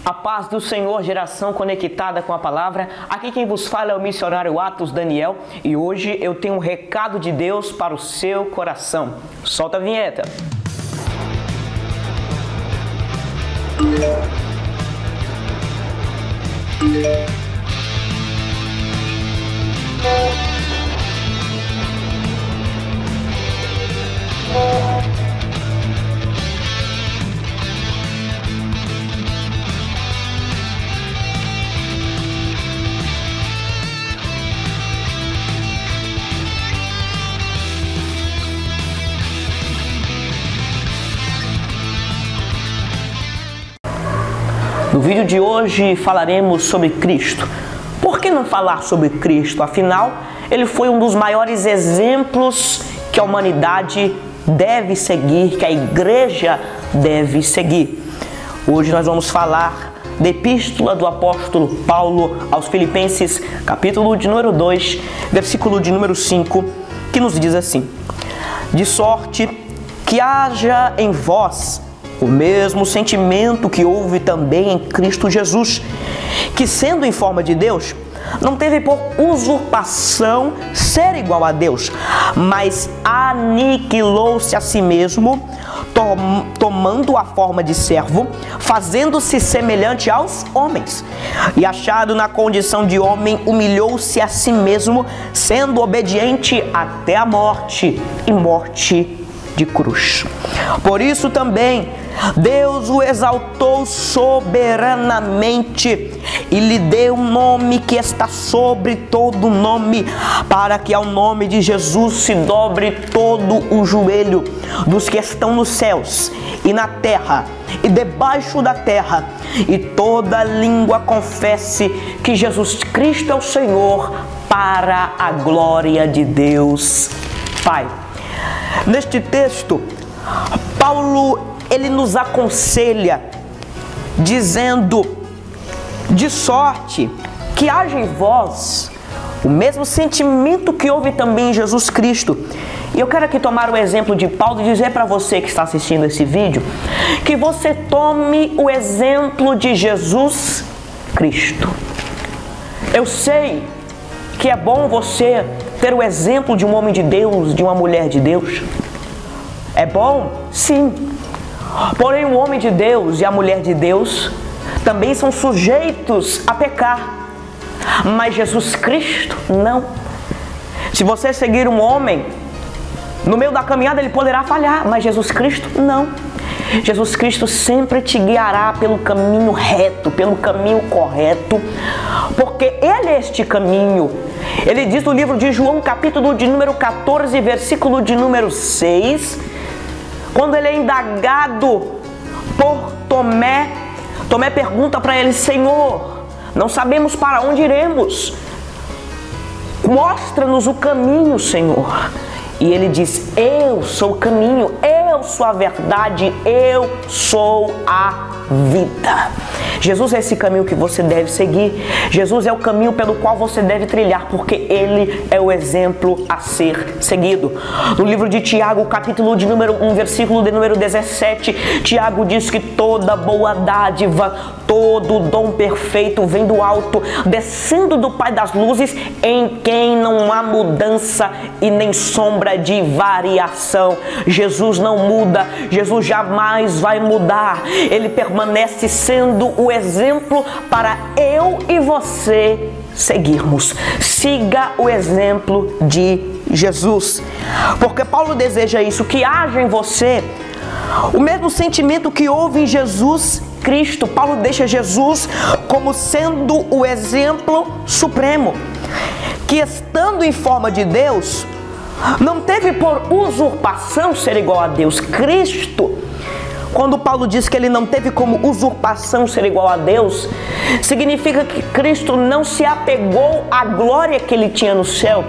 A paz do Senhor, geração conectada com a palavra. Aqui quem vos fala é o missionário Atos Daniel e hoje eu tenho um recado de Deus para o seu coração. Solta a vinheta. No vídeo de hoje falaremos sobre Cristo. Por que não falar sobre Cristo? Afinal, ele foi um dos maiores exemplos que a humanidade deve seguir, que a igreja deve seguir. Hoje nós vamos falar da epístola do apóstolo Paulo aos Filipenses, capítulo de número 2, versículo de número 5, que nos diz assim: de sorte que haja em vós o mesmo sentimento que houve também em Cristo Jesus, que sendo em forma de Deus, não teve por usurpação ser igual a Deus, mas aniquilou-se a si mesmo, tomando a forma de servo, fazendo-se semelhante aos homens. E achado na condição de homem, humilhou-se a si mesmo, sendo obediente até a morte, e morte de cruz. Por isso também Deus o exaltou soberanamente e lhe deu um nome que está sobre todo nome, para que ao nome de Jesus se dobre todo o joelho dos que estão nos céus e na terra e debaixo da terra, e toda língua confesse que Jesus Cristo é o Senhor, para a glória de Deus Pai. Neste texto, Paulo ele nos aconselha dizendo: de sorte que haja em vós o mesmo sentimento que houve também em Jesus Cristo. E eu quero aqui tomar o exemplo de Paulo e dizer para você que está assistindo esse vídeo que você tome o exemplo de Jesus Cristo. Eu sei que é bom você ter o exemplo de um homem de Deus, de uma mulher de Deus. É bom? Sim. Porém, o homem de Deus e a mulher de Deus também são sujeitos a pecar. Mas Jesus Cristo, não. Se você seguir um homem, no meio da caminhada ele poderá falhar, mas Jesus Cristo, não. Jesus Cristo sempre te guiará pelo caminho reto, pelo caminho correto, porque Ele é este caminho. Ele diz no livro de João, capítulo de número 14, versículo de número 6, quando ele é indagado por Tomé, Tomé pergunta para ele: Senhor, não sabemos para onde iremos, mostra-nos o caminho, Senhor. E ele diz: eu sou o caminho, eu sou a verdade, eu sou a vida. Jesus é esse caminho que você deve seguir. Jesus é o caminho pelo qual você deve trilhar, porque Ele é o exemplo a ser seguido. No livro de Tiago, capítulo de número 1, versículo de número 17, Tiago diz que toda boa dádiva, todo dom perfeito vem do alto, descendo do Pai das luzes, em quem não há mudança e nem sombra de variação. Jesus não muda, Jesus jamais vai mudar. Ele permanece sendo o exemplo para eu e você seguirmos. Siga o exemplo de Jesus, porque Paulo deseja isso, que haja em você o mesmo sentimento que houve em Jesus Cristo. Paulo deixa Jesus como sendo o exemplo supremo, que estando em forma de Deus, não teve por usurpação ser igual a Deus. Cristo, quando Paulo diz que ele não teve como usurpação ser igual a Deus, significa que Cristo não se apegou à glória que ele tinha no céu.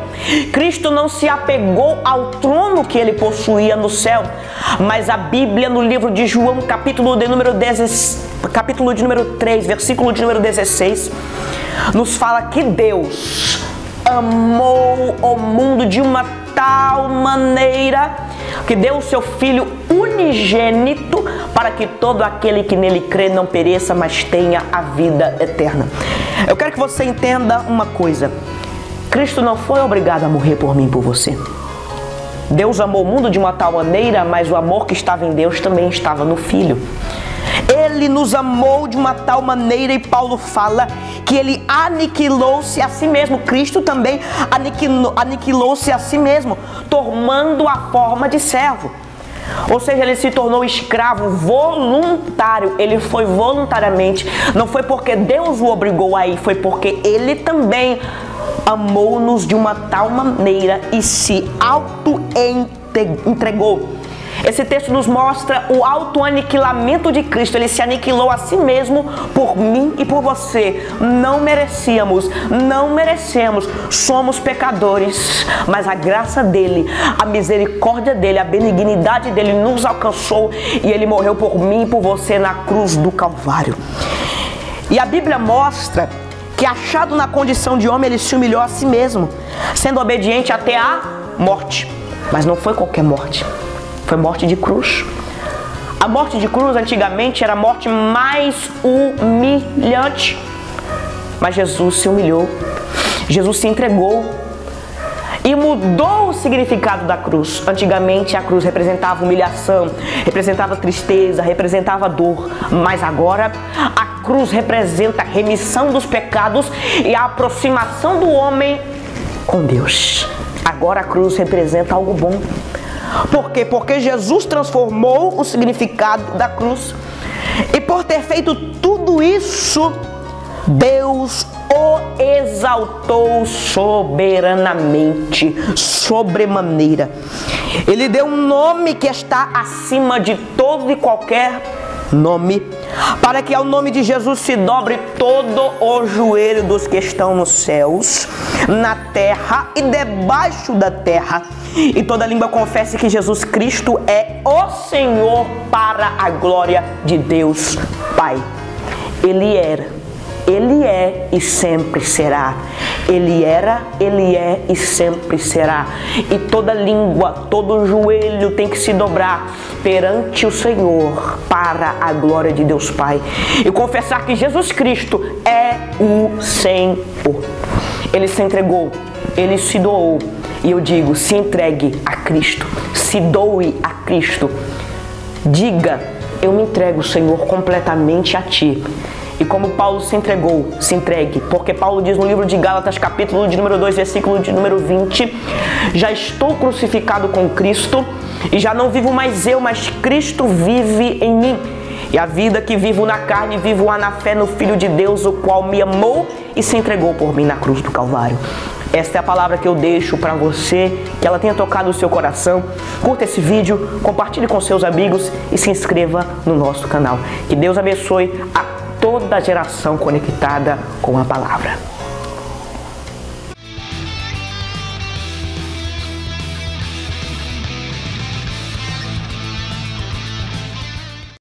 Cristo não se apegou ao trono que ele possuía no céu. Mas a Bíblia, no livro de João, capítulo de número 3, versículo de número 16, nos fala que Deus amou o mundo de uma tal maneira que deu o seu Filho unigênito para que todo aquele que nele crê não pereça, mas tenha a vida eterna. Eu quero que você entenda uma coisa. Cristo não foi obrigado a morrer por mim e por você. Deus amou o mundo de uma tal maneira, mas o amor que estava em Deus também estava no Filho. Ele nos amou de uma tal maneira, e Paulo fala que ele aniquilou-se a si mesmo. Cristo também aniquilou-se a si mesmo, tomando a forma de servo. Ou seja, ele se tornou escravo voluntário. Ele foi voluntariamente. Não foi porque Deus o obrigou a ir, foi porque ele também amou-nos de uma tal maneira e se auto-entregou. Esse texto nos mostra o auto-aniquilamento de Cristo. Ele se aniquilou a si mesmo por mim e por você. Não merecemos, somos pecadores, mas a graça dele, a misericórdia dele, a benignidade dele nos alcançou e ele morreu por mim e por você na cruz do Calvário. E a Bíblia mostra que, achado na condição de homem, ele se humilhou a si mesmo, sendo obediente até a morte. Mas não foi qualquer morte. Foi morte de cruz. A morte de cruz antigamente era a morte mais humilhante. Mas Jesus se humilhou. Jesus se entregou e mudou o significado da cruz. Antigamente a cruz representava humilhação, representava tristeza, representava dor. Mas agora a cruz representa a remissão dos pecados e a aproximação do homem com Deus. Agora a cruz representa algo bom. Por quê? Porque Jesus transformou o significado da cruz. E por ter feito tudo isso, Deus o exaltou soberanamente, sobremaneira. Ele deu um nome que está acima de todo e qualquer nome, para que ao nome de Jesus se dobre todo o joelho dos que estão nos céus, na terra e debaixo da terra, e toda língua confesse que Jesus Cristo é o Senhor, para a glória de Deus Pai. Ele era, Ele é e sempre será. Ele era, Ele é e sempre será. E toda língua, todo joelho tem que se dobrar perante o Senhor, para a glória de Deus Pai, e confessar que Jesus Cristo é o Senhor. Ele se entregou, Ele se doou. E eu digo, se entregue a Cristo, se doe a Cristo. Diga, eu me entrego, Senhor, completamente a Ti. E como Paulo se entregou, se entregue. Porque Paulo diz no livro de Gálatas, capítulo de número 2, versículo de número 20: já estou crucificado com Cristo, e já não vivo mais eu, mas Cristo vive em mim. E a vida que vivo na carne, vivo-a na fé no Filho de Deus, o qual me amou e se entregou por mim na cruz do Calvário. Esta é a palavra que eu deixo para você, que ela tenha tocado o seu coração. Curta esse vídeo, compartilhe com seus amigos e se inscreva no nosso canal. Que Deus abençoe a toda a geração conectada com a palavra.